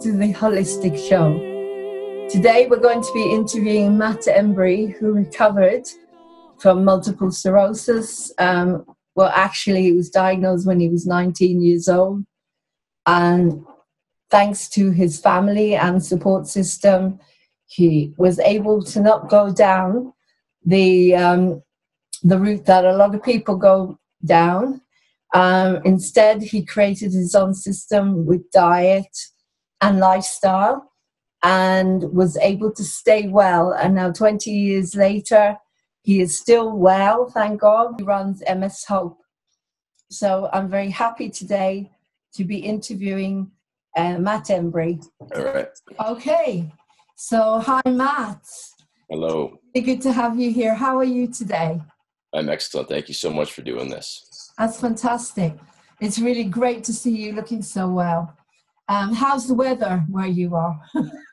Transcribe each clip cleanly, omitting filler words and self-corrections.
to the Holistic Show. Today we're going to be interviewing Matt Embry, who recovered from multiple sclerosis. Actually, he was diagnosed when he was 19 years old. And thanks to his family and support system, he was able to not go down the route that a lot of people go down. Instead, he created his own system with diet and lifestyle and was able to stay well. And now 20 years later, he is still well, thank God. He runs MS Hope. So I'm very happy today to be interviewing Matt Embry. All right. Okay. So hi, Matt. Hello. It's good to have you here. How are you today? I'm excellent. Thank you so much for doing this. That's fantastic. It's really great to see you looking so well. How's the weather where you are?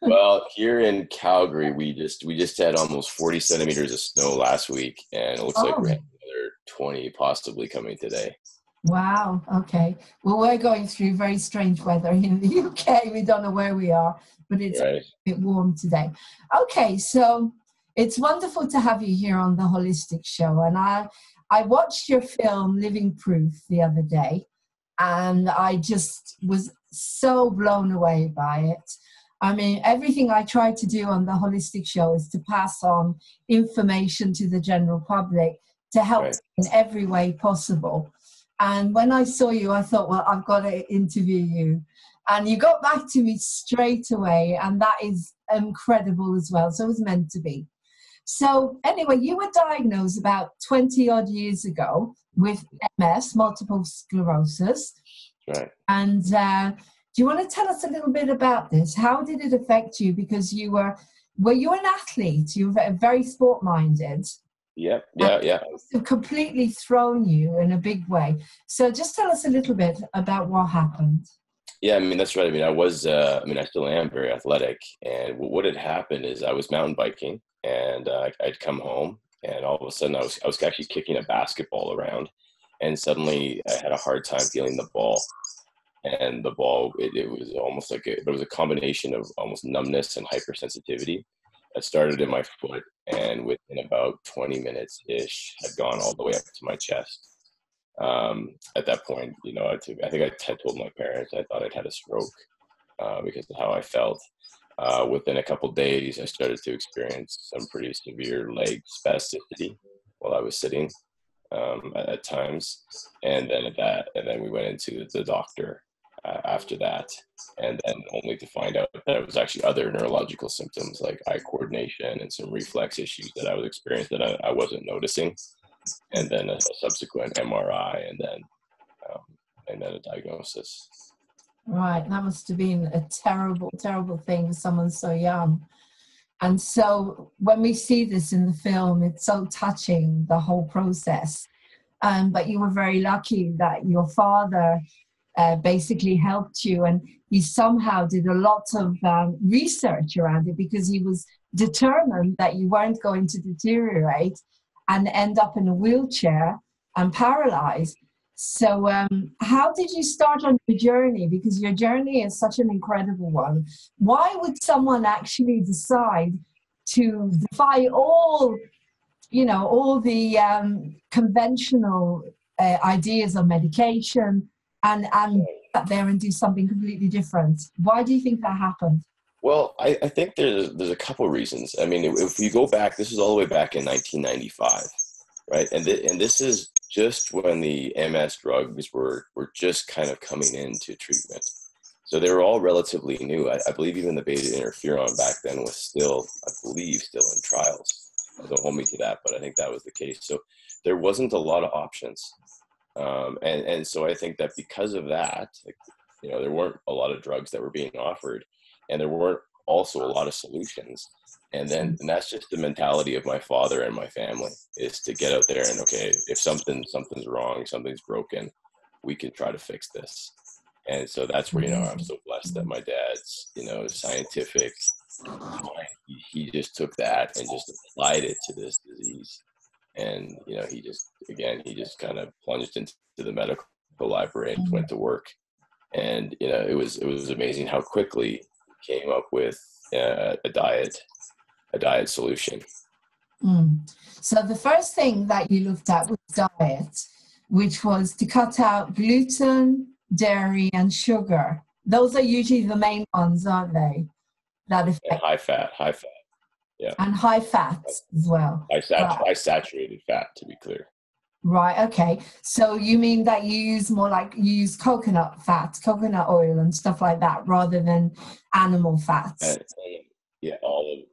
Well, here in Calgary, we just had almost 40 centimeters of snow last week, and it looks like we're having another 20 possibly coming today. Wow. Okay. Well, we're going through very strange weather in the UK. We don't know where we are, but it's Right. a bit warm today. Okay. So it's wonderful to have you here on the Holistic Show. And I watched your film, Living Proof, the other day, and I just was so blown away by it. I mean, everything I try to do on the Holistic Show is to pass on information to the general public to help Right. in every way possible. And when I saw you, I thought, well, I've got to interview you. And you got back to me straight away, and that is incredible as well. So it was meant to be. So anyway, you were diagnosed about 20 odd years ago with MS, multiple sclerosis. Right. And do you want to tell us a little bit about this? How did it affect you? Because you were you an athlete? You were very sport-minded. Yeah. It must have completely thrown you in a big way. So just tell us a little bit about what happened. Yeah, I mean, that's right. I mean, I still am very athletic. And what had happened is I was mountain biking, and I'd come home, and all of a sudden I was actually kicking a basketball around, and suddenly I had a hard time feeling the ball. And the ball, it was almost like there was a combination of almost numbness and hypersensitivity that started in my foot, and within about 20 minutes-ish had gone all the way up to my chest. At that point, I think I had told my parents I thought I'd had a stroke because of how I felt. Within a couple days, I started to experience some pretty severe leg spasticity while I was sitting at times, and then we went into the doctor after that, and then only to find out that it was actually other neurological symptoms like eye coordination and some reflex issues that I was experiencing that I wasn't noticing, and then a subsequent MRI, and then a diagnosis. Right, that must have been a terrible, terrible thing for someone so young. And so when we see this in the film, it's so touching, the whole process. But you were very lucky that your father basically helped you, and he somehow did a lot of research around it because he was determined that you weren't going to deteriorate and end up in a wheelchair and paralyzed. So how did you start on your journey? Because your journey is such an incredible one. Why would someone actually decide to defy all the conventional ideas of medication and get there and do something completely different? Why do you think that happened? Well, I think there's a couple reasons. I mean, if you go back, this is all the way back in 1995, right? And this is just when the MS drugs were just kind of coming into treatment. So they were all relatively new. I believe even the beta interferon back then was still in trials. Don't hold me to that, but I think that was the case. So there wasn't a lot of options. And so I think that because of that, there weren't a lot of drugs that were being offered, and there weren't also a lot of solutions. And that's just the mentality of my father and my family, is to get out there and, okay, if something's wrong, something's broken, we can try to fix this. And so that's where, I'm so blessed that my dad's, scientific mind, he just took that and just applied it to this disease. And, he just kind of plunged into the medical library and went to work. And, it was amazing how quickly came up with a diet solution. So the first thing that you looked at was diet, which was to cut out gluten, dairy, and sugar. Those are usually the main ones, aren't they? That affect. And high fat, yeah. And high fats as well. High saturated fat, to be clear. Right, okay. So you mean that you use more like, you use coconut fat, coconut oil and stuff like that, rather than animal fats? Yeah, olive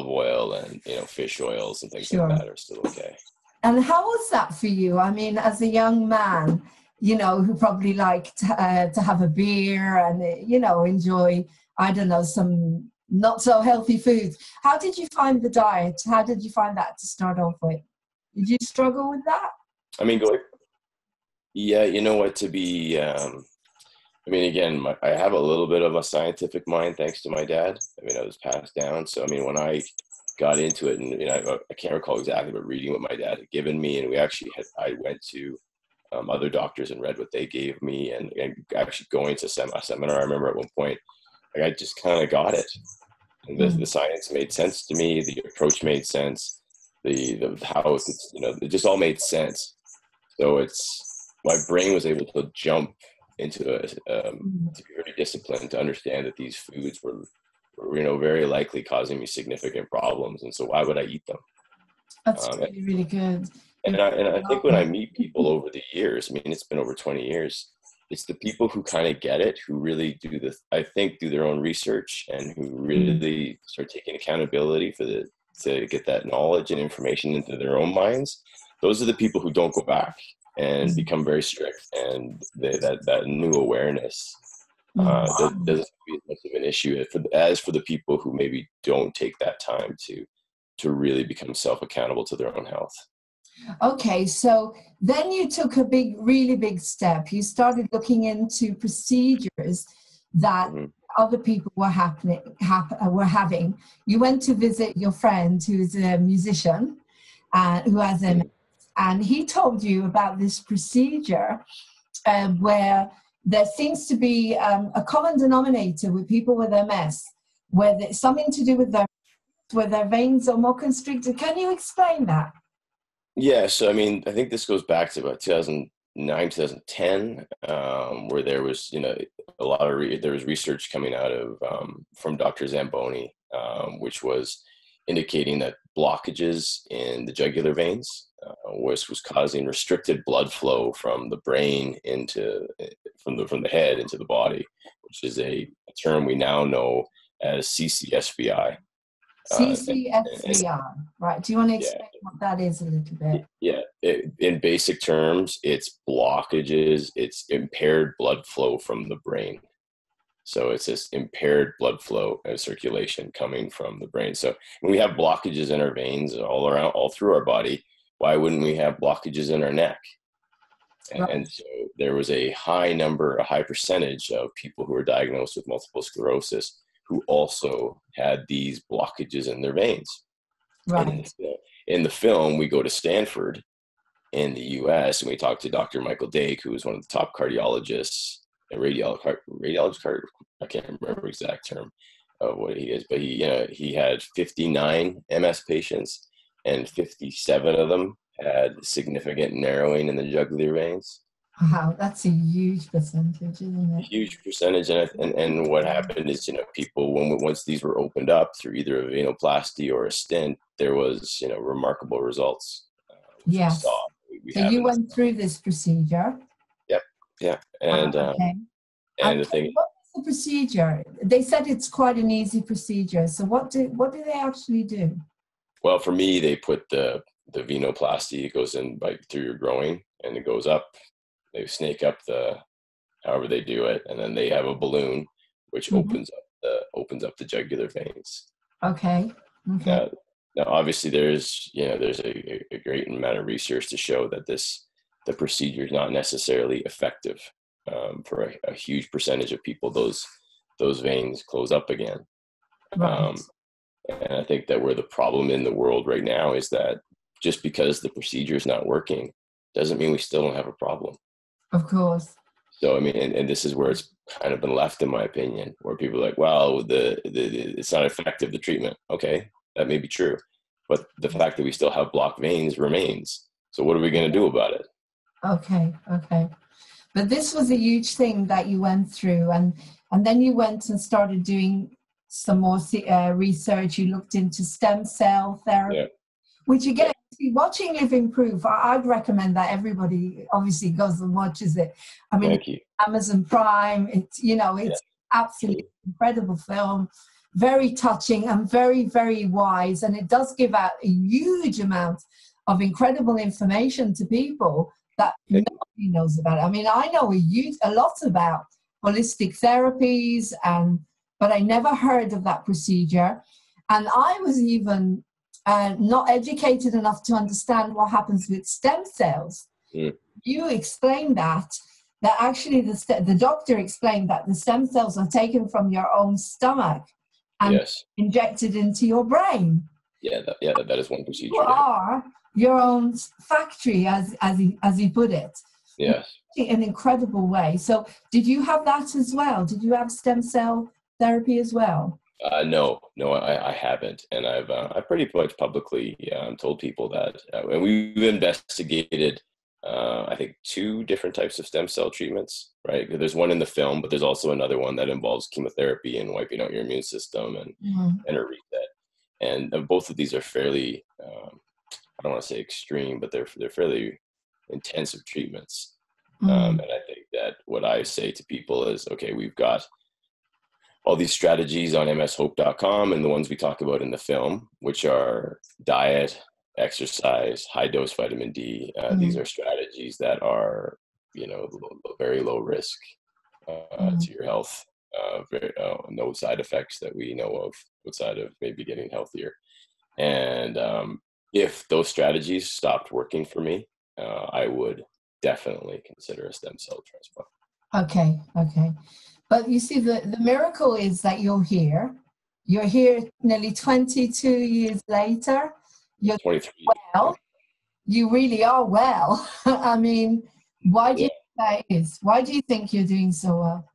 oil and, fish oils and things like that are still okay. And how was that for you? I mean, as a young man, who probably liked to have a beer and, enjoy, I don't know, some not so healthy foods. How did you find the diet? How did you find that to start off with? Did you struggle with that? I mean, yeah, you know what, to be, again, I have a little bit of a scientific mind thanks to my dad. I was passed down. So, when I got into it, and I can't recall exactly, but reading what my dad had given me, and I went to other doctors and read what they gave me, and actually going to a seminar. I remember at one point, I just kind of got it. And the science made sense to me. The approach made sense. The how it just all made sense. So my brain was able to jump into to be very disciplined to understand that these foods were very likely causing me significant problems, and so why would I eat them? That's really, really good. And I think when I meet people over the years, it's been over 20 years, it's the people who kind of get it, who really do their own research, and who really start taking accountability to get that knowledge and information into their own minds. Those are the people who don't go back and become very strict, and that new awareness doesn't be as much of an issue as for the people who maybe don't take that time to really become self-accountable to their own health. Okay, so then you took a really big step. You started looking into procedures that other people were having. You went to visit your friend who is a musician, who has MS, and he told you about this procedure where there seems to be a common denominator with people with MS, where there's something to do with their veins are more constricted. Can you explain that? Yeah, so I think this goes back to about 2009, 2010, where there was there was research coming out of from Dr. Zamboni, which was indicating that blockages in the jugular veins was causing restricted blood flow from the brain from the head into the body, which is a term we now know as CCSVI. CCSVI, right? Do you want to explain what that is a little bit? Yeah, in basic terms, it's blockages, it's impaired blood flow from the brain. So it's this impaired blood flow and circulation coming from the brain. So when we have blockages in our veins all through our body, why wouldn't we have blockages in our neck? And so there was a high percentage of people who were diagnosed with multiple sclerosis who also had these blockages in their veins. Right. And in the film, we go to Stanford in the U.S. and we talk to Dr. Michael Dake, who is one of the top cardiologists, radiologist. I can't remember the exact term of what he is, but he had 59 MS patients, and 57 of them had significant narrowing in the jugular veins. Wow, that's a huge percentage, isn't it? A huge percentage, and what happened is, people once these were opened up through either a venoplasty or a stent, there was remarkable results. Yes. So you went through this procedure. Yep. Yeah. And and the thing. What is the procedure? They said it's quite an easy procedure. So what do they actually do? Well, for me, they put the venoplasty. It goes in through your groin, and it goes up. They snake up however they do it, and then they have a balloon which opens up the jugular veins. Okay. Now obviously there's a great amount of research to show that the procedure is not necessarily effective for a huge percentage of people. Those veins close up again. Right. And I think that where the problem in the world right now is that just because the procedure is not working doesn't mean we still don't have a problem. Of course. So, and this is where kind of been left, in my opinion, where people are like, well, it's not effective, the treatment. Okay, that may be true, but the fact that we still have blocked veins remains. So what are we going to do about it? Okay, okay. But this was a huge thing that you went through, and then you went and started doing some more research. You looked into stem cell therapy, Yeah. which again, watching Living Proof, I'd recommend that everybody obviously goes and watches it. I mean, Thank you. Amazon Prime, it's, you know, it's absolutely incredible film, very touching and very, very wise. And it does give out a huge amount of incredible information to people that nobody knows about it. I mean, I know a lot about holistic therapies, but I never heard of that procedure. And I was even not educated enough to understand what happens with stem cells. You explained that actually the doctor explained that the stem cells are taken from your own stomach and injected into your brain. That is one procedure. You are your own factory, as he put it. Yes. In an incredible way. So did you have that as well? Did you have stem cell therapy as well? No, I haven't, and I pretty much publicly told people that, and we've investigated, I think, 2 different types of stem cell treatments. Right, there's one in the film, but there's also another one that involves chemotherapy and wiping out your immune system and a reset. And both of these are fairly, I don't want to say extreme, but they're fairly intensive treatments. And I think that what I say to people is, okay, we've got all these strategies on mshope.com and the ones we talk about in the film, which are diet, exercise, high dose vitamin D. These are strategies that are, very low risk to your health. No side effects that we know of outside of maybe getting healthier. And if those strategies stopped working for me, I would definitely consider a stem cell transplant. Okay. But you see, the miracle is that you're here. You're here nearly 22 years later. You're 23. Well. You really are well. I mean, why do you think that is? Why do you think you're doing so well?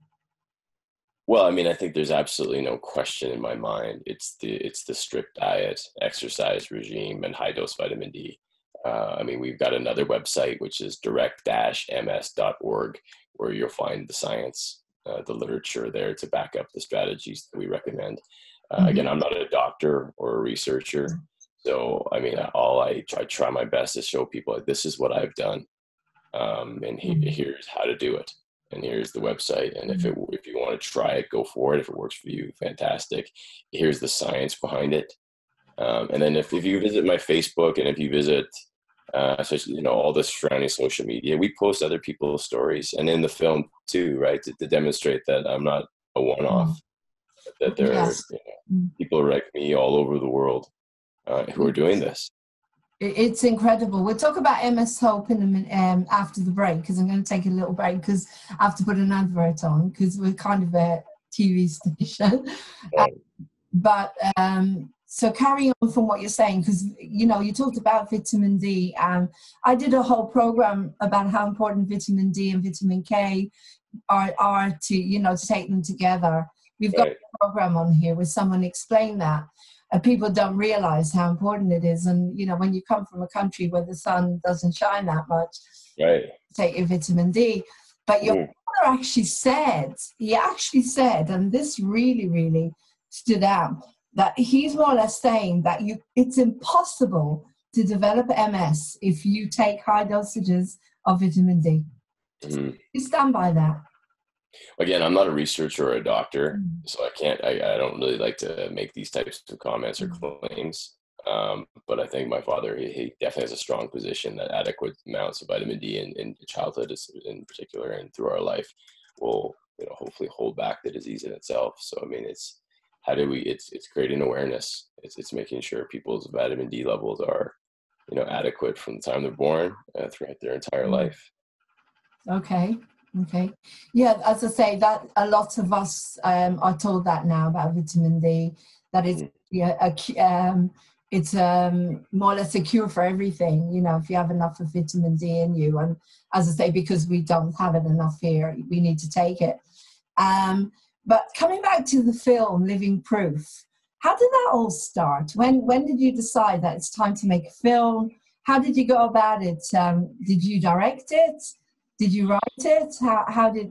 Well, I mean, I think there's absolutely no question in my mind. It's the strict diet, exercise regime, and high dose vitamin D. I mean, we've got another website, which is direct-ms.org, where you'll find the science, the literature there to back up the strategies that we recommend. Again, I'm not a doctor or a researcher. So, I mean, I try my best to show people, like, this is what I've done. And here's how to do it. And here's the website. And if you want to try it, go for it. If it works for you, fantastic. Here's the science behind it. And then if you visit my Facebook and if you visit, especially, all the surrounding social media, we post other people's stories, and in the film too, right, to demonstrate that I'm not a one-off, that there are people like me all over the world who are doing this. It's incredible. We'll talk about MS Hope in a minute, after the break, because I'm going to take a little break because I have to put an advert on because we're kind of a TV station. So carry on from what you're saying, because, you talked about vitamin D. I did a whole program about how important vitamin D and vitamin K are to take them together. We've got a program on here where someone explained that. People don't realize how important it is. And, when you come from a country where the sun doesn't shine that much, take your vitamin D. But your father actually said, and this really, really stood out, that he's more or less saying that it's impossible to develop MS if you take high dosages of vitamin D. You stand by that? Again, I'm not a researcher or a doctor, so I don't really like to make these types of comments or claims. But I think my father, he definitely has a strong position that adequate amounts of vitamin D in childhood in particular and through our life will, hopefully hold back the disease in itself. So, I mean, it's creating awareness. It's making sure people's vitamin D levels are, adequate from the time they're born throughout their entire life. Okay. Yeah, as I say, that a lot of us are told that now about vitamin D, that it's more or less a cure for everything, if you have enough of vitamin D in you. And as I say, because we don't have it enough here, we need to take it. But coming back to the film Living Proof, how did that all start? When did you decide that it's time to make a film? How did you go about it? Did you direct it? Did you write it?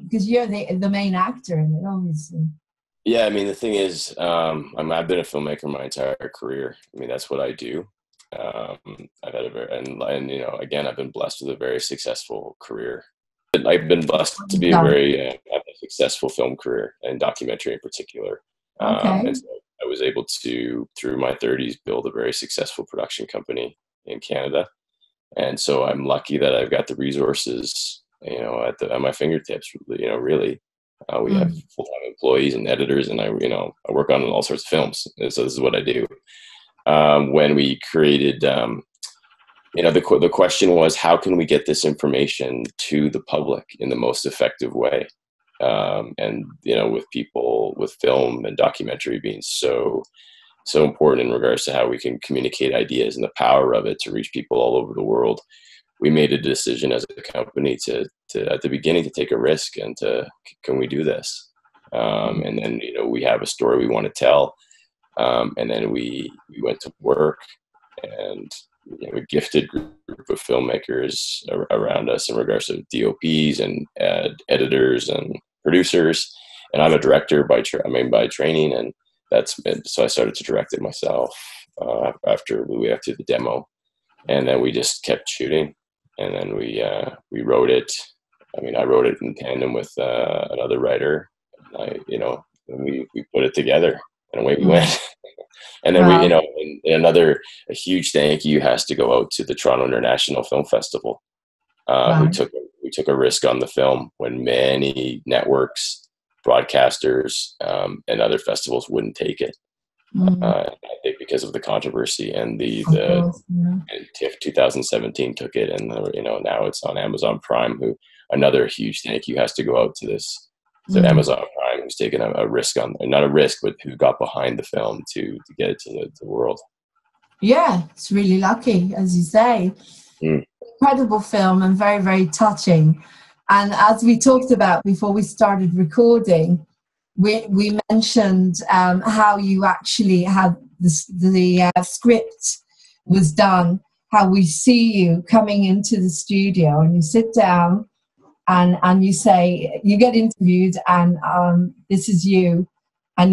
Because you're the main actor in it, obviously. Yeah, I mean, the thing is, I've been a filmmaker my entire career. I mean, that's what I do. I've had and you know, again, I've been blessed with a very successful career. I've been blessed to be have a successful film career, and documentary in particular. Okay. And so I was able to, through my 30s, build a very successful production company in Canada. And so I'm lucky that I've got the resources, you know, at my fingertips. You know, really, we have full-time employees and editors, and I work on all sorts of films. And so this is what I do. When we created, you know, the question was, how can we get this information to the public in the most effective way? And, you know, with film and documentary being so important in regards to how we can communicate ideas and the power of it to reach people all over the world, we made a decision as a company to at the beginning to take a risk and can we do this? And then, you know, we have a story we want to tell. And then we went to work, and you know, a gifted group of filmmakers around us in regards to DOPs and editors and producers. And I'm a director by training, and so I started to direct it myself after the demo, and then we just kept shooting, and then we wrote it. I mean, I wrote it in tandem with another writer. We put it together, and away we went. And then wow. we, you know, a huge thank you has to go out to the Toronto International Film Festival, who took a risk on the film when many networks, broadcasters, and other festivals wouldn't take it. I think because of the controversy and and TIFF 2017 took it, and you know, now it's on Amazon Prime. Who another huge thank you has to go out to Amazon Prime, who's taken a risk not a risk, but who got behind the film to get it to the world. Yeah, it's really lucky, as you say. Incredible film and very, very touching. And as we talked about before we started recording, we mentioned how you actually had the script was done, how we see you coming into the studio and you sit down and you say, you get interviewed, and this is you, and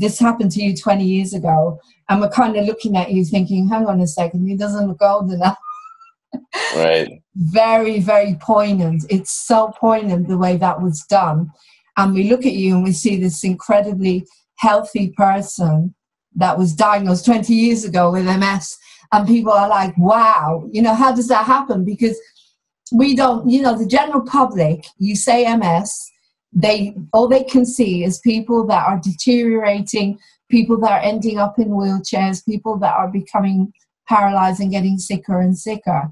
this happened to you 20 years ago, and we're kind of looking at you thinking, hang on a second, he doesn't look old enough. Right. Very, very poignant. It's so poignant the way that was done. And we look at you and we see this incredibly healthy person that was diagnosed 20 years ago with MS. And people are like, wow, you know, how does that happen? Because we don't, you know, the general public, you say MS, all they can see is people that are deteriorating, people that are ending up in wheelchairs, people that are becoming paralyzed and getting sicker and sicker.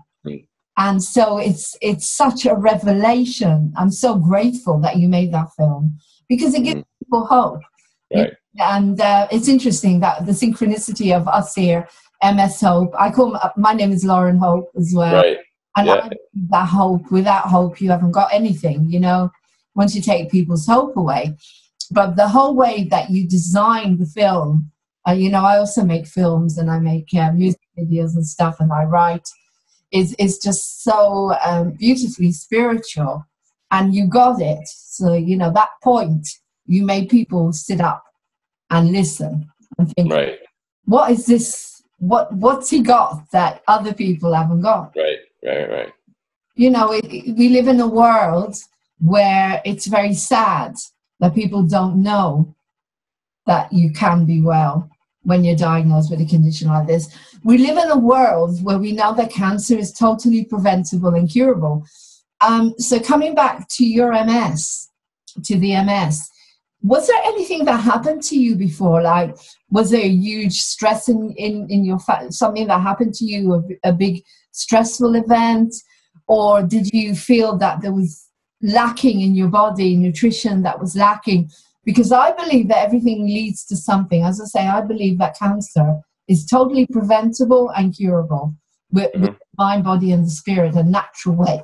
And so it's such a revelation. I'm so grateful that you made that film, because it gives people hope. Right. And it's interesting that the synchronicity of us here, MS Hope. My name is Laurene Hope as well. Right. And that hope, without hope, you haven't got anything, you know, once you take people's hope away. But the whole way that you design the film, you know, I also make films and I make music videos and stuff, and I write, is just so beautifully spiritual. And you got it. So, you know, that point, you made people sit up and listen and think, right. What is this? What's he got that other people haven't got? Right. You know, we live in a world where it's very sad that people don't know that you can be well when you're diagnosed with a condition like this. We live in a world where we know that cancer is totally preventable and curable. So coming back to your MS, to the MS, was there anything that happened to you before? Like, was there a huge stress in your something that happened to you, a big stressful event? Or did you feel that there was lacking in your body, nutrition that was lacking? Because I believe that everything leads to something. As I say, I believe that cancer is totally preventable and curable with the mind, body, and the spirit, a natural way.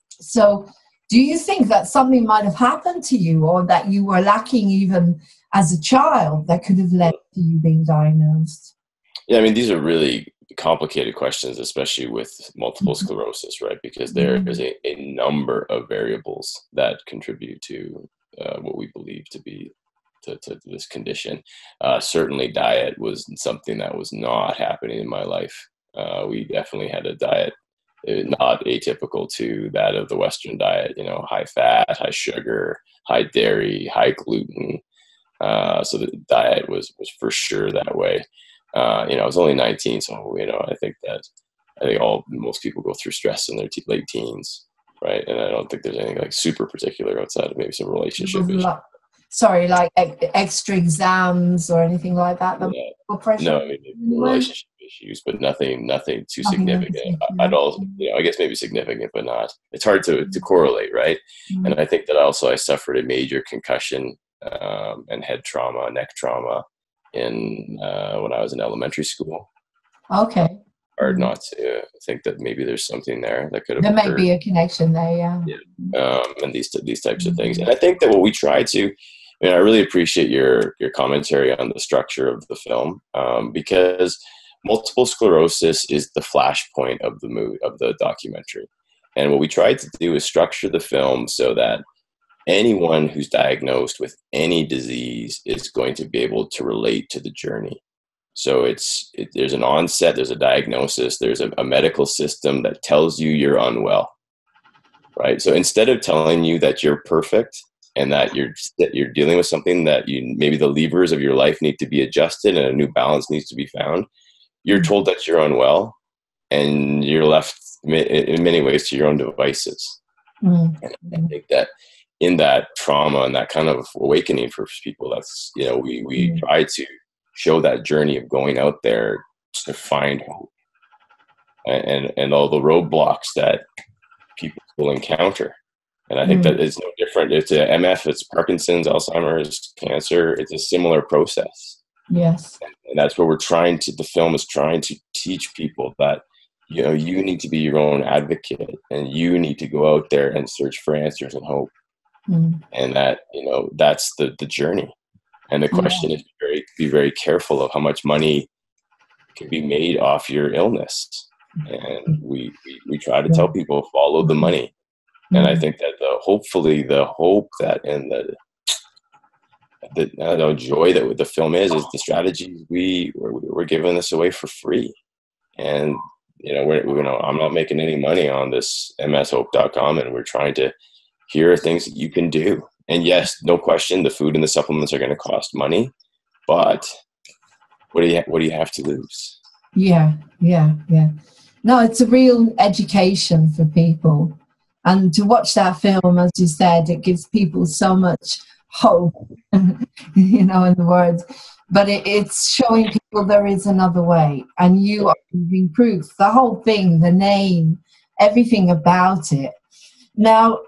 So Do you think that something might have happened to you, or that you were lacking even as a child, that could have led to you being diagnosed? Yeah, I mean, these are really complicated questions, especially with multiple sclerosis, right? Because there is a number of variables that contribute to what we believe to be to this condition. Certainly, diet was something that was not happening in my life. We definitely had a diet not atypical to that of the Western diet. You know, high fat, high sugar, high dairy, high gluten. So the diet was for sure that way. You know, I was only 19, so you know, I think most people go through stress in their late teens, right? And I don't think there's anything like super particular outside of maybe some relationship issues. Sorry, like extra exams or anything like that? Yeah. Pressure? No, I mean, relationship issues, but nothing too significant. I'd also, you know, I guess maybe significant, but not. It's hard to correlate, right? And I think that I suffered a major concussion and head trauma, neck trauma when I was in elementary school. Okay. Hard not to think that maybe there's something there that could have There occurred. may be a connection there, yeah. And these types of things. And I think that what we try to, I mean, I really appreciate your commentary on the structure of the film, because multiple sclerosis is the flashpoint of the documentary. And what we tried to do is structure the film so that anyone who's diagnosed with any disease is going to be able to relate to the journey. So there's an onset, there's a diagnosis, there's a medical system that tells you you're unwell, right? So instead of telling you that you're perfect and that you're dealing with something that maybe the levers of your life need to be adjusted and a new balance needs to be found, you're told that you're unwell and you're left in many ways to your own devices. And I think that in that trauma and that kind of awakening for people, that's, you know, we try to show that journey of going out there to find hope and all the roadblocks that people will encounter. And I think that it's no different. It's a MF, it's Parkinson's, Alzheimer's, cancer. It's a similar process. Yes. And that's what the film is trying to teach people, that, you know, you need to be your own advocate and you need to go out there and search for answers and hope. And that, you know, that's the journey. And the question is be very careful of how much money can be made off your illness. And we try to tell people, follow the money. And I think that hopefully the hope that and the joy that the film is the strategies we're giving this away for free. And, you know, I'm not making any money on this mshope.com, and we're trying to, here are things that you can do. And yes, no question, the food and the supplements are going to cost money, but what do you have to lose? Yeah. No, it's a real education for people. And to watch that film, as you said, it gives people so much hope, you know, in the words. But it's showing people there is another way. And you are giving proof. The whole thing, the name, everything about it. Now,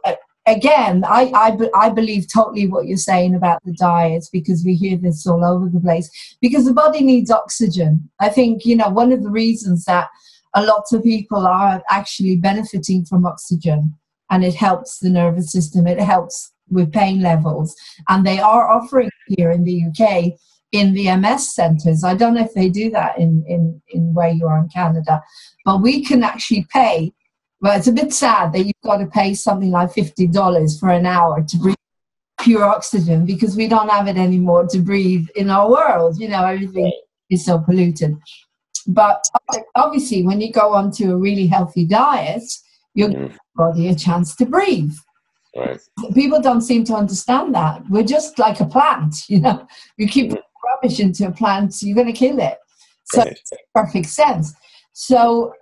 again, I believe totally what you're saying about the diet, because we hear this all over the place. Because the body needs oxygen. I think, you know, one of the reasons that a lot of people are actually benefiting from oxygen, and it helps the nervous system, it helps with pain levels. And they are offering here in the UK in the MS centres. I don't know if they do that in where you are in Canada, but we can actually pay. Well, it's a bit sad that you've got to pay something like $50 for an hour to breathe pure oxygen, because we don't have it anymore to breathe in our world. You know, everything is so polluted. But obviously, when you go on to a really healthy diet, you're giving your body a chance to breathe. Right. People don't seem to understand that. We're just like a plant, you know. You keep rubbish into a plant, you're going to kill it. So it makes perfect sense. So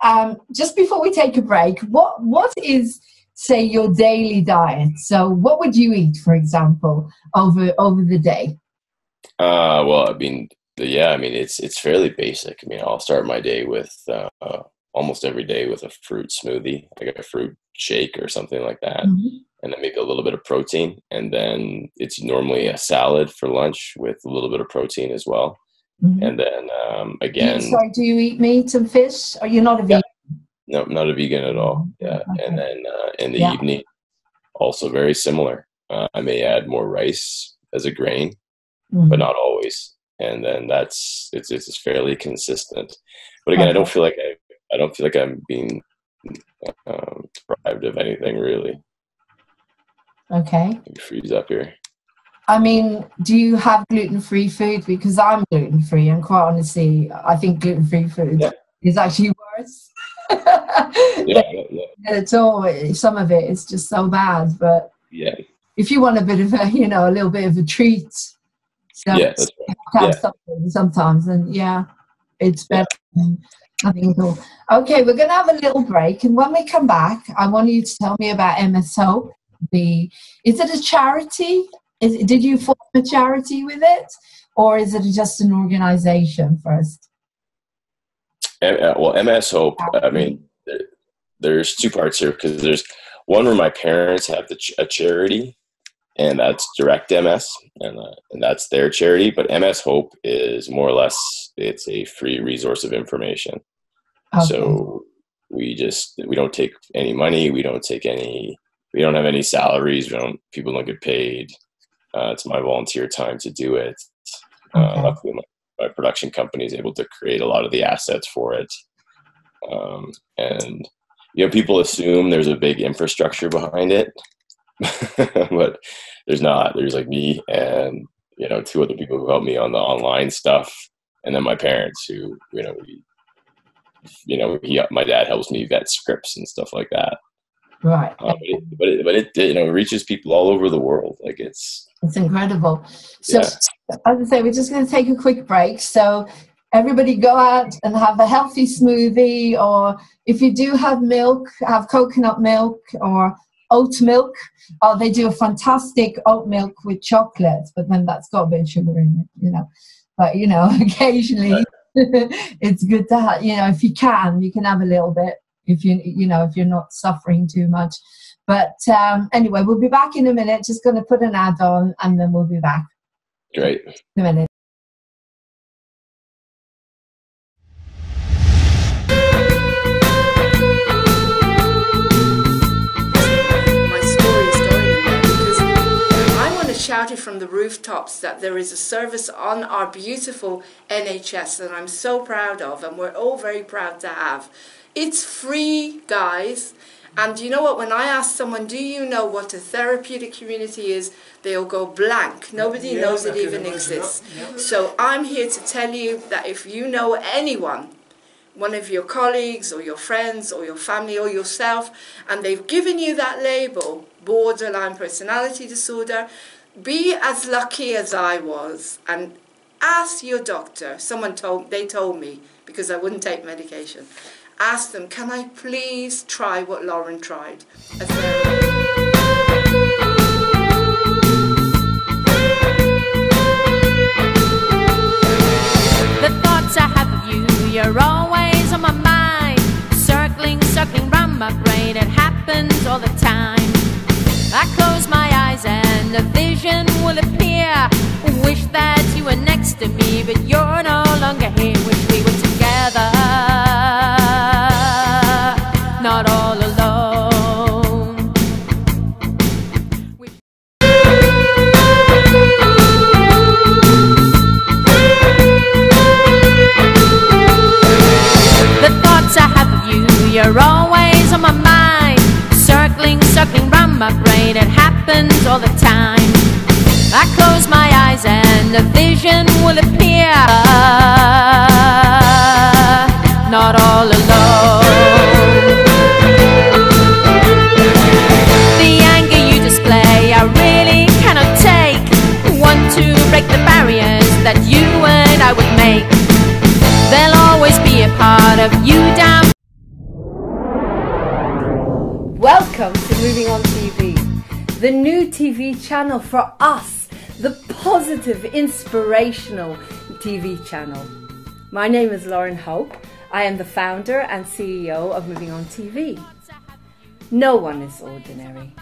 just before we take a break, what is, say, your daily diet? So what would you eat, for example, over the day? Well, I mean, it's fairly basic. I mean, I'll start my day with almost every day with a fruit smoothie, like a fruit shake or something like that. And then maybe a little bit of protein. And then it's normally a salad for lunch with a little bit of protein as well. And then again, do you eat meat and fish? Or you're not a vegan? No, not a vegan at all. Yeah. Okay. And then in the evening, also very similar. I may add more rice as a grain, Mm-hmm. but not always. And then it's fairly consistent. But again, I don't feel like I'm being deprived of anything really. Okay. Let me freeze up here. I mean, do you have gluten-free food? Because I'm gluten-free, and quite honestly, I think gluten-free food is actually worse. Yeah. It's all, some of it is just so bad. But yeah, if you want a bit of a, a little bit of a treat, so that's right. something sometimes, and it's better than nothing at all. Okay, we're going to have a little break, and when we come back, I want you to tell me about MS Hope. Is it a charity? Did you form a charity with it, or is it just an organization first? Well, MS Hope, I mean, there's two parts here, because there's one where my parents have a charity, and that's Direct MS, and that's their charity. But MS Hope is more or less, it's a free resource of information. Okay. So we don't take any money. We don't have any salaries. People don't get paid. It's my volunteer time to do it. Okay. Luckily, my production company is able to create a lot of the assets for it. And people assume there's a big infrastructure behind it, but there's not. There's like me and two other people who help me on the online stuff, and then my parents who my dad helps me vet scripts and stuff like that. Right. But it reaches people all over the world. Like it's incredible. So as I say, we're just going to take a quick break. So everybody go out and have a healthy smoothie, or if you do have milk, have coconut milk or oat milk. Oh, they do a fantastic oat milk with chocolate, but then that's got a bit of sugar in it, But, occasionally it's good to have, if you can have a little bit, if you're not suffering too much. But anyway, we'll be back in a minute. Just going to put an ad on, and then we'll be back. Great. In a minute. Shouted from the rooftops that there is a service on our beautiful NHS that I'm so proud of, and we're all very proud to have. It's free, guys. And you know what, when I ask someone, do you know what a therapeutic community is, they'll go blank. Nobody knows it even exists. So I'm here to tell you that if you know anyone, one of your colleagues or your friends or your family or yourself, and they've given you that label, borderline personality disorder, be as lucky as I was and ask your doctor. They told me, because I wouldn't take medication, ask them, can I please try what Lauren tried? The thoughts I have of you, you're always on my mind, circling round my brain. It happens all the time. I close my eyes and a vision will appear. Wish that you were next to me, but you're no longer here. Wish we were together, not all alone. The thoughts I have of you, you're always on my mind, circling round my brain. It happens all the time. I close my eyes and a vision will appear. Not all alone. The anger you display, I really cannot take. Want to break the barriers that you and I would make. There'll always be a part of you down. Welcome to Moving On TV, the new TV channel for us, the positive, inspirational TV channel. My name is Laurene Hope. I am the founder and CEO of Moving On TV. No one is ordinary.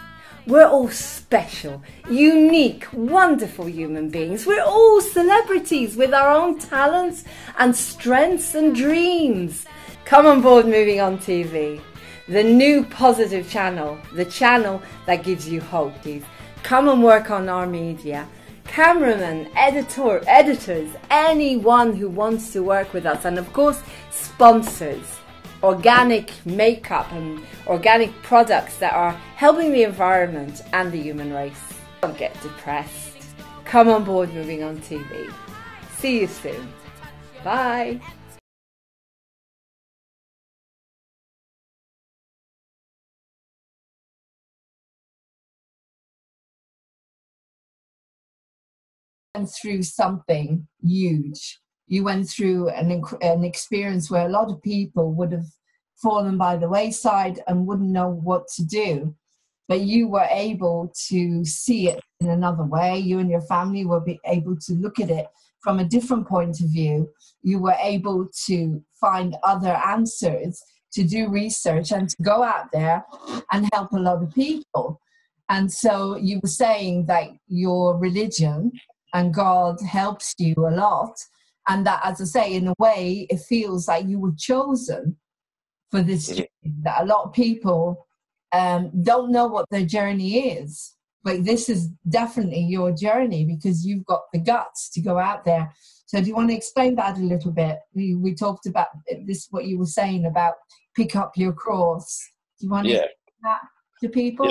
We're all special, unique, wonderful human beings. We're all celebrities with our own talents and strengths and dreams. Come on board Moving On TV. the new positive channel, the channel that gives you hope. Please come and work on our media. Cameramen, editors, anyone who wants to work with us, and of course sponsors, organic makeup and organic products that are helping the environment and the human race. Don't get depressed. Come on board Moving On TV. See you soon. Bye. Went through something huge. You went through an experience where a lot of people would have fallen by the wayside and wouldn't know what to do. But you were able to see it in another way. You and your family were able to look at it from a different point of view. You were able to find other answers, to do research and to go out there and help a lot of people. And so you were saying that your religion and God helps you a lot. And that, as I say, in a way, it feels like you were chosen for this journey. That a lot of people don't know what their journey is. But this is definitely your journey because you've got the guts to go out there. So do you want to explain that a little bit? We talked about this, what you were saying about pick up your cross. Do you want to explain that to people?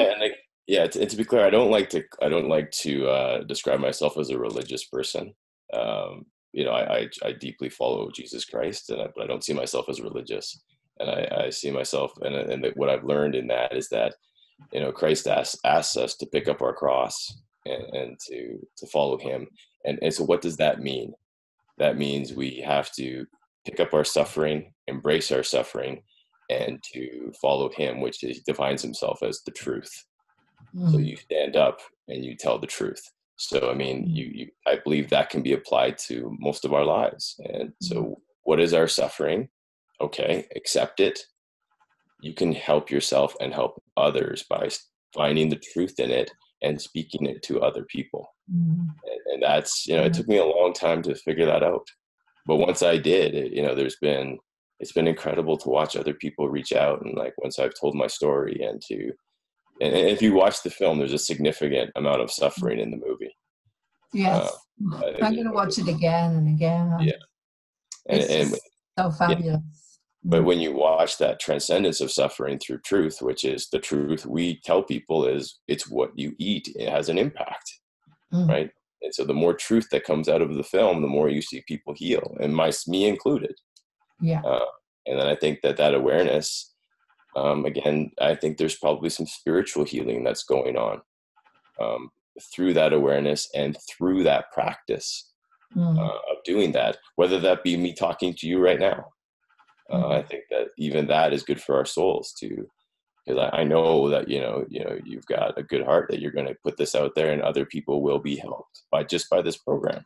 Yeah, and to be clear, I don't like to describe myself as a religious person. I deeply follow Jesus Christ, but I don't see myself as religious. And I see myself, and what I've learned in that is that, Christ asks us to pick up our cross and to follow Him. And so, what does that mean? That means we have to pick up our suffering, embrace our suffering, and to follow Him, which defines Himself as the truth. So you stand up and you tell the truth. So, I mean, I believe that can be applied to most of our lives. And so what is our suffering? Okay, accept it. You can help yourself and help others by finding the truth in it and speaking it to other people. And that's, it took me a long time to figure that out. But once I did, it's been incredible to watch other people reach out. And like, once I've told my story and if you watch the film, there's a significant amount of suffering in the movie. Yes. I'm going to watch it again and again. Yeah. It's so fabulous. Yeah. But when you watch that transcendence of suffering through truth, which is the truth we tell people is it's what you eat, it has an impact, right? And so the more truth that comes out of the film, the more you see people heal, and me included. Yeah. And then I think that awareness, again, I think there's probably some spiritual healing that's going on through that awareness and through that practice of doing that, whether that be me talking to you right now. I think that even that is good for our souls too, because I know that, you've got a good heart, that you're going to put this out there and other people will be helped by this program.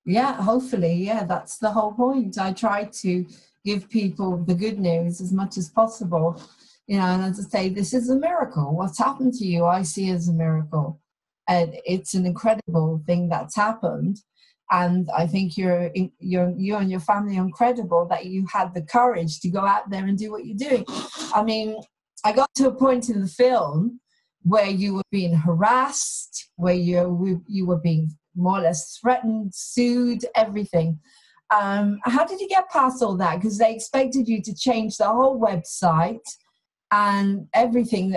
Yeah, hopefully. Yeah, that's the whole point. I try to give people the good news as much as possible, and as I say, this is a miracle. What's happened to you, I see as a miracle. And it's an incredible thing that's happened. And I think you and your family are incredible that you had the courage to go out there and do what you're doing. I mean, I got to a point in the film where you were being harassed, where you were being more or less threatened, sued, everything. How did you get past all that? Because they expected you to change the whole website and everything,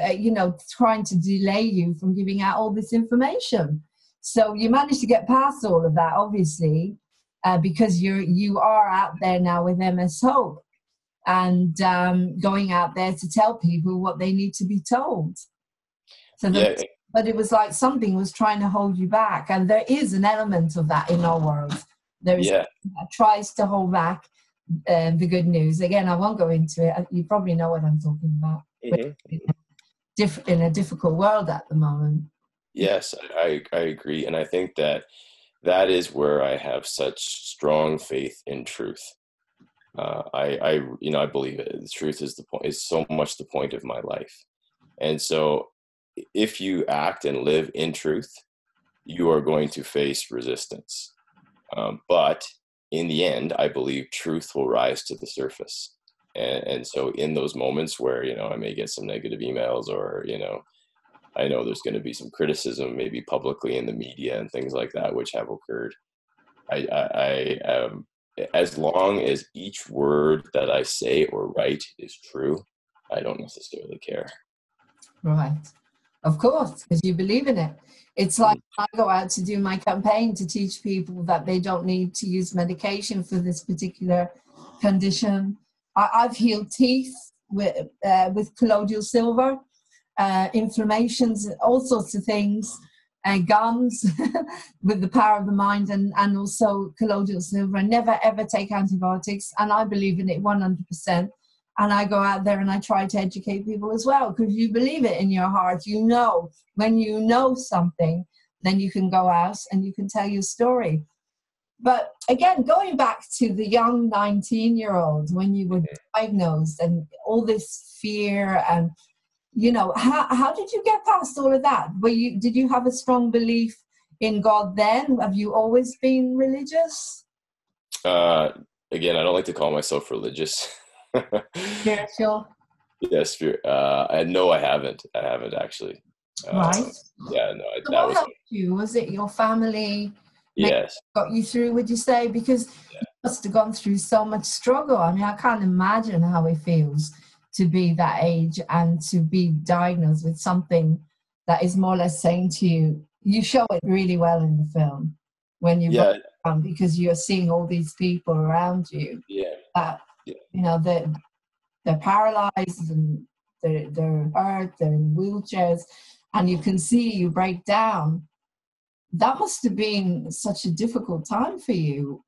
trying to delay you from giving out all this information. So you managed to get past all of that, obviously, because you are out there now with MS Hope and going out there to tell people what they need to be told. So but it was like something was trying to hold you back. And there is an element of that in our world. There is that tries to hold back the good news. Again, I won't go into it. You probably know what I'm talking about. In a difficult world at the moment. Yes, I agree. And I think that is where I have such strong faith in truth. I believe it. The truth is so much the point of my life. And so if you act and live in truth, you are going to face resistance. But in the end, I believe truth will rise to the surface. And so in those moments where, I may get some negative emails, or, I know there's going to be some criticism, maybe publicly in the media and things like that, which have occurred. I as long as each word that I say or write is true, I don't necessarily care. Right. Of course, because you believe in it. It's like I go out to do my campaign to teach people that they don't need to use medication for this particular condition. I've healed teeth with colloidal silver, inflammations, all sorts of things, gums with the power of the mind, and also colloidal silver. I never ever take antibiotics, and I believe in it 100%. And I go out there and I try to educate people as well, because you believe it in your heart. When you know something, then you can go out and you can tell your story. But again, going back to the young 19-year-old, when you were diagnosed and all this fear, and, how did you get past all of that? Did you have a strong belief in God then? Have you always been religious? Again, I don't like to call myself religious. Spiritual? Yes, no, I haven't. I haven't actually. Right. Yeah, no. So what helped you? Was it your family? Yes. Got you through, would you say? Because you must have gone through so much struggle. I mean, I can't imagine how it feels to be that age and to be diagnosed with something that is more or less saying to you, you show it really well in the film when you because you're seeing all these people around you. That they're paralyzed and they're hurt, they're in wheelchairs, and you can see you break down. That must have been such a difficult time for you.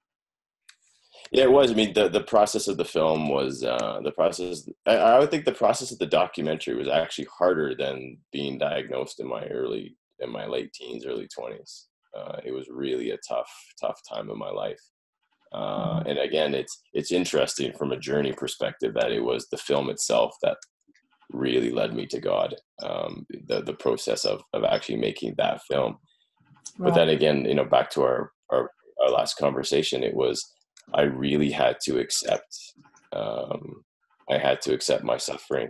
Yeah, it was. I mean, the process of the film was the process. I would think the process of the documentary was actually harder than being diagnosed in my late teens, early 20s. It was really a tough time in my life. And again, it's interesting from a journey perspective that it was the film itself that really led me to God. The process of actually making that film. Right. But then again, back to our last conversation, it was, I really had to accept, my suffering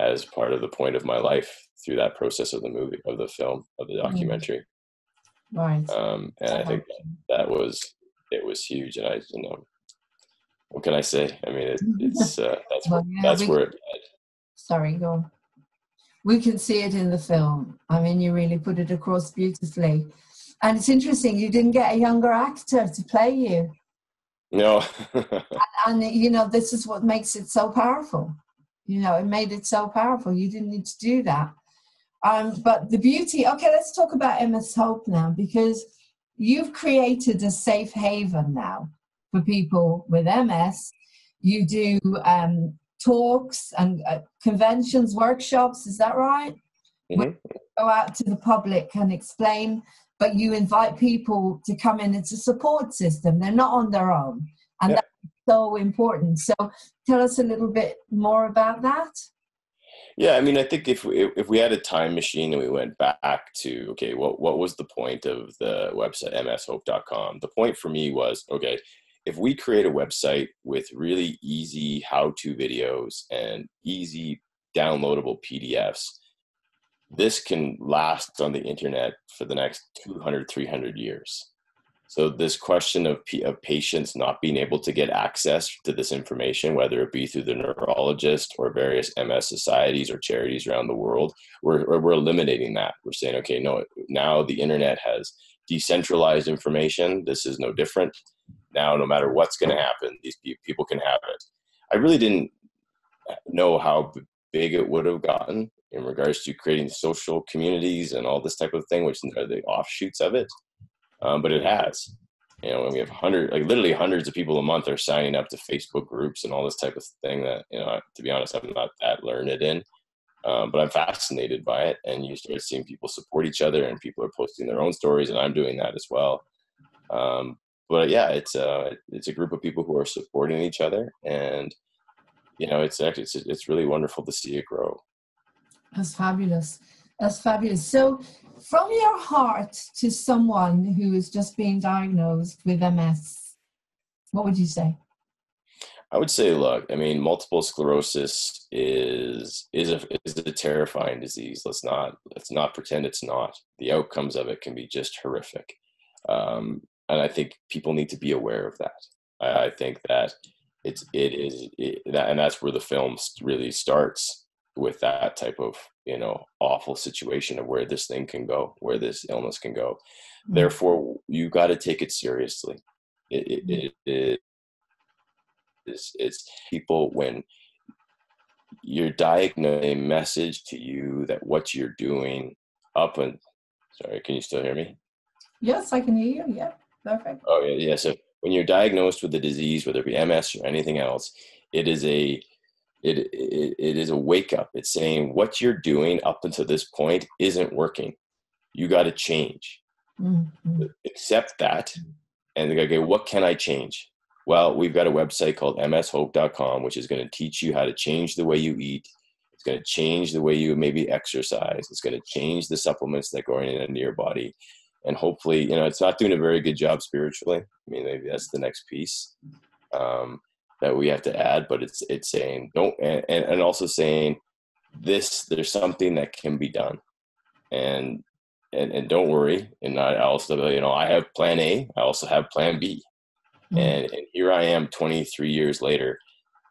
as part of the point of my life through that process of the movie, of the film, of the documentary. Right. And I think that was huge. And what can I say? I mean, that's where it led. Sorry, go on. We can see it in the film. I mean, you really put it across beautifully. And it's interesting, you didn't get a younger actor to play you. No. and this is what makes it so powerful. It made it so powerful. You didn't need to do that. But the beauty, okay, let's talk about MS Hope now, because you've created a safe haven now for people with MS. You do talks and conventions, workshops, is that right? Mm-hmm. Go out to the public and explain, but you invite people to come in. It's a support system. They're not on their own. And that's so important. So tell us a little bit more about that. Yeah, I mean, I think if we had a time machine and we went back to, okay, what was the point of the website, mshope.com? The point for me was, okay, if we create a website with really easy how-to videos and easy downloadable PDFs, this can last on the internet for the next 200, 300 years. So this question of patients not being able to get access to this information, whether it be through the neurologist or various MS societies or charities around the world, we're eliminating that. We're saying, okay, no, now the internet has decentralized information. This is no different. Now, no matter what's going to happen, these people can have it. I really didn't know how big it would have gotten in regards to creating social communities and all this type of thing, which are the offshoots of it. But it has, and we have literally hundreds of people a month are signing up to Facebook groups and all this type of thing that, to be honest, I'm not that learned in, but I'm fascinated by it. And you start seeing people support each other and people are posting their own stories, and I'm doing that as well. But yeah, it's a group of people who are supporting each other, and it's really wonderful to see it grow. That's fabulous. That's fabulous. So, from your heart to someone who is just being diagnosed with MS, what would you say? I would say, look, I mean, multiple sclerosis is a terrifying disease. Let's not pretend it's not. The outcomes of it can be just horrific, and I think people need to be aware of that. I think that and that's where the film really starts, with that type of, awful situation of where this thing can go, where this illness can go. Mm. Therefore, you got to take it seriously. It's people, when you're diagnosed, a message to you that what you're doing sorry, can you still hear me? Yes, I can hear you. Yeah, perfect. Oh yeah. So when you're diagnosed with a disease, whether it be MS or anything else, it is a wake up. It's saying what you're doing up until this point isn't working. You got to change. Mm-hmm. Accept that, and okay, what can I change? Well, we've got a website called mshope.com, which is going to teach you how to change the way you eat. It's going to change the way you maybe exercise. It's going to change the supplements that go in into your body. And hopefully, it's not doing a very good job spiritually. I mean, maybe that's the next piece that we have to add. But it's saying don't, and also saying there's something that can be done. And don't worry. And I also, I have plan A. I also have plan B. And here I am 23 years later,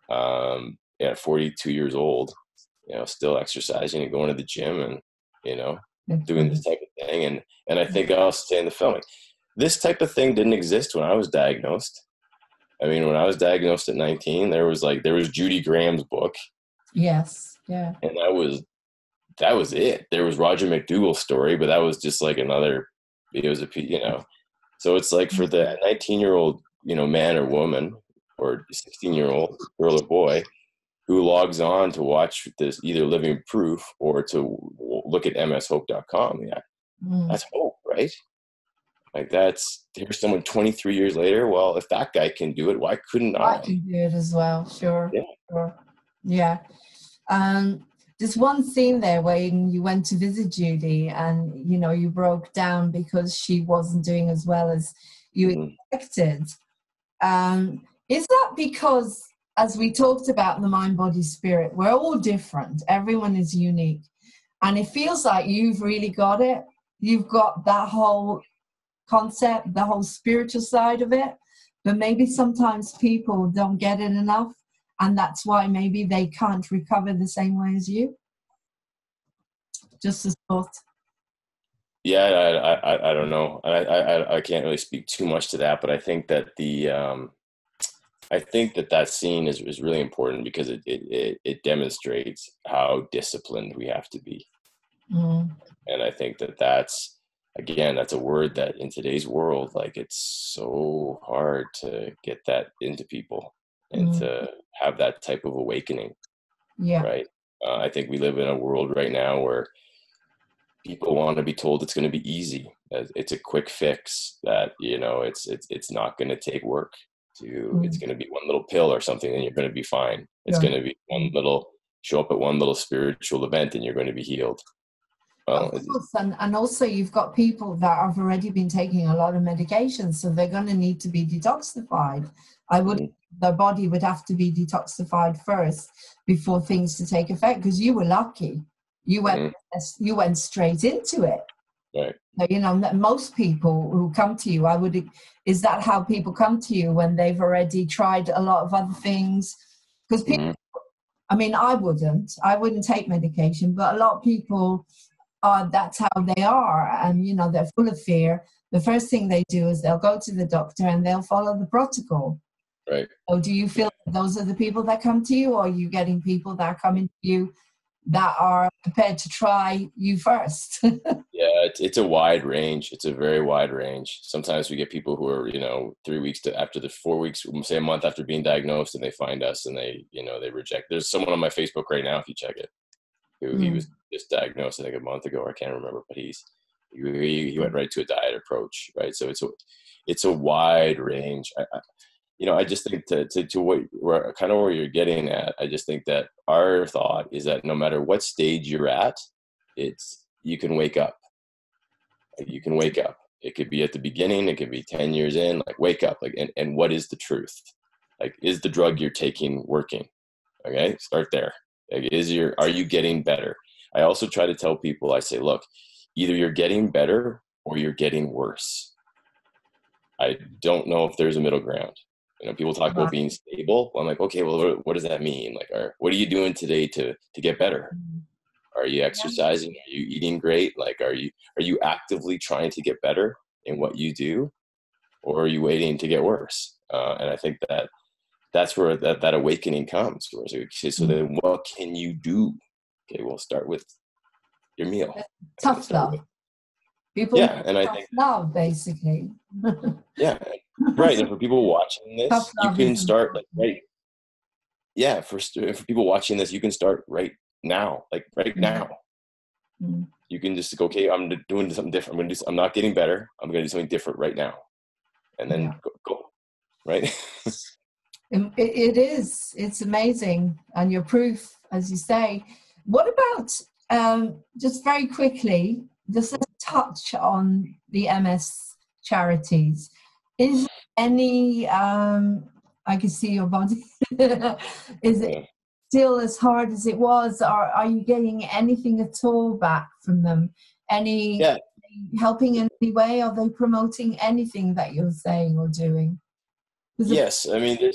at 42 years old, still exercising and going to the gym and, doing this type of thing. And I think I'll stay in the filming. This type of thing didn't exist when I was diagnosed. I mean, when I was diagnosed at 19, there was Judy Graham's book. Yes. Yeah. And that was it. There was Roger McDougall's story, but that was just like another, it was so it's like for the 19-year-old, man or woman, or 16-year-old girl or boy who logs on to watch this, either living proof or to look at mshope.com. Yeah. That's hope, right? Like here's someone 23 years later. Well, if that guy can do it, why couldn't I? I can do it as well. Sure. Yeah. Sure. Yeah. There's one scene there when you went to visit Judy and, you broke down because she wasn't doing as well as you expected. Is that because, as we talked about the mind, body, spirit, we're all different. Everyone is unique. And it feels like you've really got it. You've got that whole concept, the whole spiritual side of it. But maybe sometimes people don't get it enough. And that's why maybe they can't recover the same way as you. Just a thought. Yeah, I don't know. I can't really speak too much to that, but I think that that scene is really important because it demonstrates how disciplined we have to be. And I think that's a word that in today's world, like, it's so hard to get that into people and to have that type of awakening. Yeah. Right. I think we live in a world right now where people want to be told it's going to be easy. It's a quick fix, that, it's not going to take work. It's going to be one little pill or something and you're going to be fine. It's going to be show up at one little spiritual event and you're going to be healed. Well, of course, and also you've got people that have already been taking a lot of medication, so they're going to need to be detoxified. Their body would have to be detoxified first before things to take effect, because you were lucky. You went straight into it. Right. So, most people who come to you, is that how people come to you, when they've already tried a lot of other things? Because people, I wouldn't take medication, but a lot of people that's how they are, and they're full of fear. The first thing they do is they'll go to the doctor and they'll follow the protocol. Right. So do you feel that those are the people that come to you, or are you getting people that are coming to you that are prepared to try you first? Yeah, it's a wide range. It's a very wide range. Sometimes we get people who are, 3 weeks after the 4 weeks, say a month after being diagnosed, and they find us and they reject. There's someone on my Facebook right now, if you check it, who he was just diagnosed, I think, a month ago, or I can't remember, but he went right to a diet approach, right? So it's a wide range. I just think to where you're getting at, I just think that our thought is that no matter what stage you're at, you can wake up. You can wake up. It could be at the beginning. It could be 10 years in. Like, wake up. Like, and what is the truth? Like, is the drug you're taking working? Okay, start there. Like, are you getting better? I also try to tell people, I say, look, either you're getting better or you're getting worse. I don't know if there's a middle ground. You know, people talk about being stable. Well, I'm like, okay, well, what does that mean? Like, what are you doing today to get better? Are you exercising? Are you eating great? Like, are you actively trying to get better in what you do, or are you waiting to get worse? And I think that's where that awakening comes. Where so then what can you do? Okay, we'll start with your meal. Tough love. People, and I think love, basically. Yeah, right. And for people watching this, you can start like right. Yeah, for people watching this, you can start right now, like right now. You can just go, okay, I'm doing something different. I'm not getting better. I'm going to do something different right now, and then go. Right. It is. It's amazing, and your proof, as you say. What about just very quickly? Just a touch on the MS charities. Is any, I can see your body, is it still as hard as it was, or are you getting anything at all back from them? Helping in any way? Are they promoting anything that you're saying or doing? Yes, I mean, the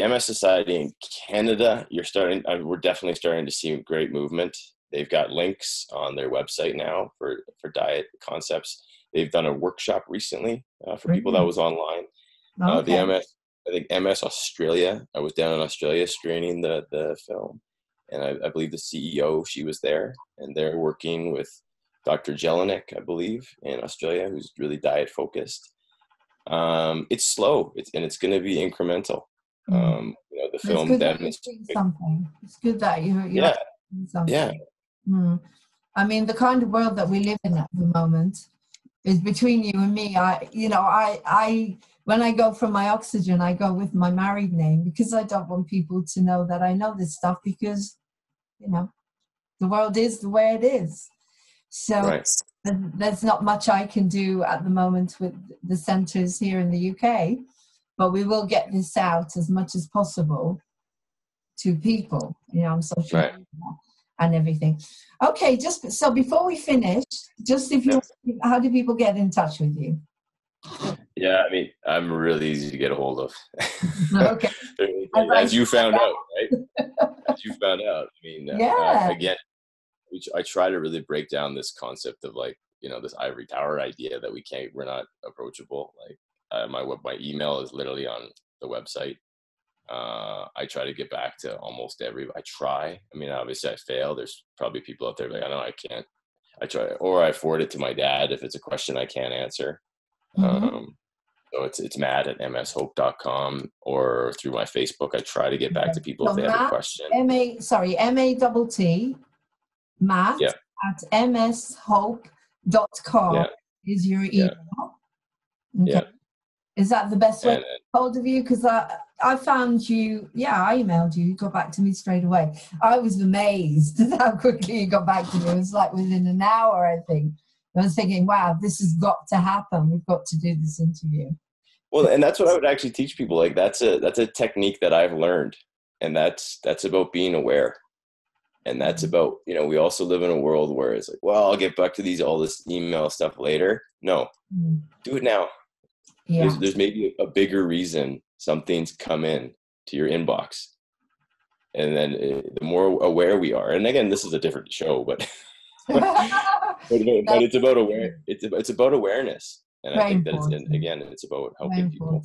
MS Society in Canada, we're definitely starting to see great movement. They've got links on their website now for diet concepts. They've done a workshop recently for people that was online. The MS Australia, I was down in Australia screening the film, and I believe the CEO, she was there, and they're working with Dr. Jelinek, I believe, in Australia, who's really diet focused. It's slow, it's going to be incremental. The film demonstrates something. It's good that you're doing something. Yeah. I mean, the kind of world that we live in at the moment is between you and me. I when I go for my oxygen, I go with my married name because I don't want people to know that I know this stuff, because the world is the way it is. So there's not much I can do at the moment with the centres here in the UK, but we will get this out as much as possible to people, on social media and everything. Okay, just so before we finish, how do people get in touch with you? Yeah, I mean, I'm really easy to get a hold of. Okay. As you found out, right? As you found out. I mean, again, I try to really break down this concept of this ivory tower idea that we're not approachable. Like my email is literally on the website. I try to get back to almost I try. I mean, obviously I fail. There's probably people out there like, I know I can't. I try, or I forward it to my dad if it's a question I can't answer. So it's matt@mshope.com, or through my Facebook. I try to get back to people if they have a question. M-A-T-T, Matt at mshope.com is your email. Okay. Yeah. Is that the best way to get hold of you? Because I found you, I emailed you, you got back to me straight away. I was amazed at how quickly you got back to me. It was like within an hour, I think. I was thinking, wow, this has got to happen. We've got to do this interview. Well, and that's what I would actually teach people. Like that's a technique that I've learned, and that's about being aware. And that's about, we also live in a world where it's like, well, I'll get back to all this email stuff later. No, do it now. Yeah. There's maybe a bigger reason something's come in to your inbox. And then the more aware we are, and again, this is a different show, but it's about it's about awareness. And I think important. That it's about helping people.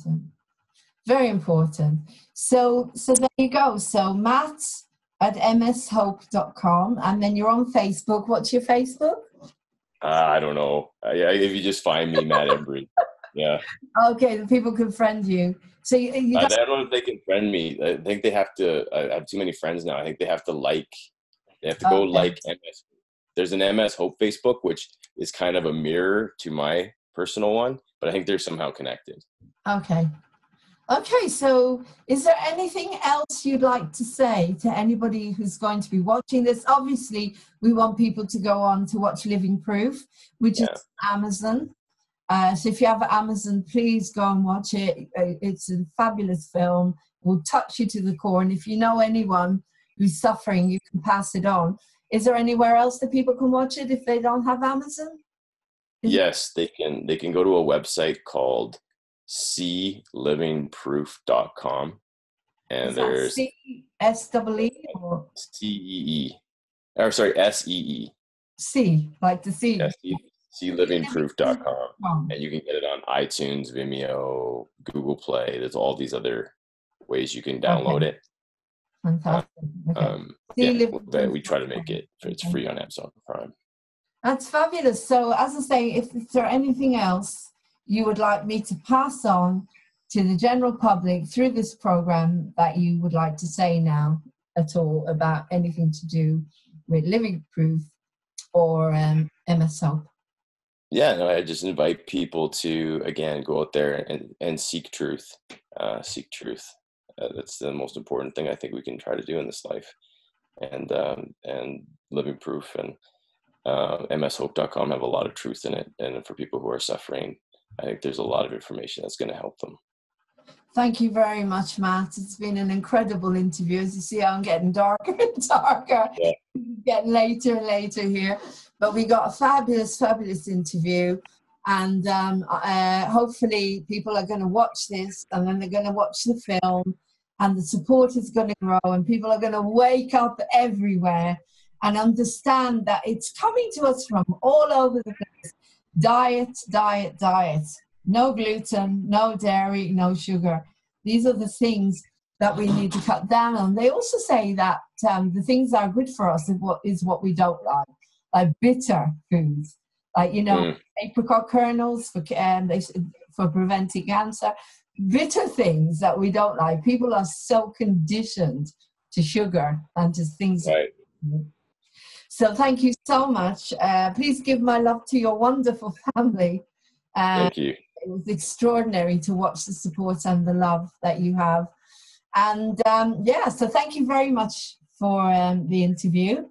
Very important. So there you go. So Matt at mshope.com, and then you're on Facebook. What's your Facebook? I don't know. If you just find me, Matt Embry. Yeah. Okay, the people can friend you. So I don't know if they can friend me. I think they have to. I have too many friends now. I think they have to like. They have to go like MS. There's an MS Hope Facebook, which is kind of a mirror to my personal one, but I think they're somehow connected. Okay. So is there anything else you'd like to say to anybody who's going to be watching this? Obviously, we want people to go on to watch Living Proof, which is Amazon. So if you have Amazon, please go and watch it. It's a fabulous film. It will touch you to the core. And if you know anyone who's suffering, you can pass it on. Is there anywhere else that people can watch it if they don't have Amazon? Yes, they can go to a website called seelivingproof.com, and there's C-S-E-E or CEE, or sorry, SEE. C, like the C. Yes, seelivingproof.com, and you can get it on iTunes, Vimeo, Google Play. There's all these other ways you can download it. Fantastic. We try to make it, it's free on Amazon Prime. That's fabulous. So as I say, if there anything else you would like me to pass on to the general public through this program that you would like to say now at all about anything to do with Living Proof or MS Hope? Yeah, no, I just invite people to, again, go out there and seek truth. Seek truth. That's the most important thing I think we can try to do in this life. And Living Proof and mshope.com have a lot of truth in it. And for people who are suffering, I think there's a lot of information that's going to help them. Thank you very much, Matt. It's been an incredible interview. As you see, I'm getting darker and darker. Yeah. Getting later and later here. But we got a fabulous, fabulous interview. And hopefully people are going to watch this, and then they're going to watch the film, and the support is going to grow, and people are going to wake up everywhere and understand that it's coming to us from all over the place. Diet, diet, diet. No gluten, no dairy, no sugar. These are the things that we need to cut down on. They also say that the things that are good for us is what we don't like bitter foods, like, apricot kernels for preventing cancer. Bitter things that we don't like. People are so conditioned to sugar and to things. Right. So thank you so much. Please give my love to your wonderful family. Thank you. It was extraordinary to watch the support and the love that you have. And so thank you very much for the interview.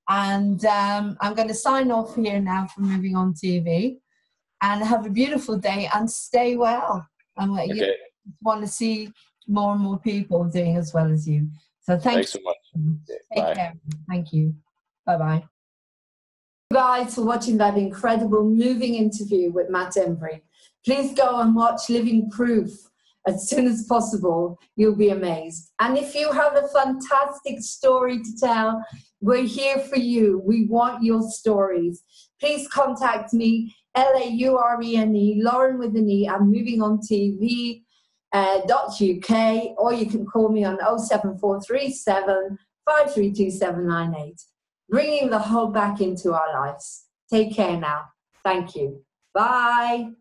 And I'm going to sign off here now from Moving On TV. And have a beautiful day and stay well. And you want to see more and more people doing as well as you. So thanks so much. Take care. Thank you. Bye-bye. Guys, for watching that incredible moving interview with Matt Embry. Please go and watch Living Proof as soon as possible. You'll be amazed. And if you have a fantastic story to tell, we're here for you. We want your stories. Please contact me, Laurene, Lauren with an E, at movingontv.uk, or you can call me on 07437 532 bringing the whole back into our lives. Take care now. Thank you. Bye.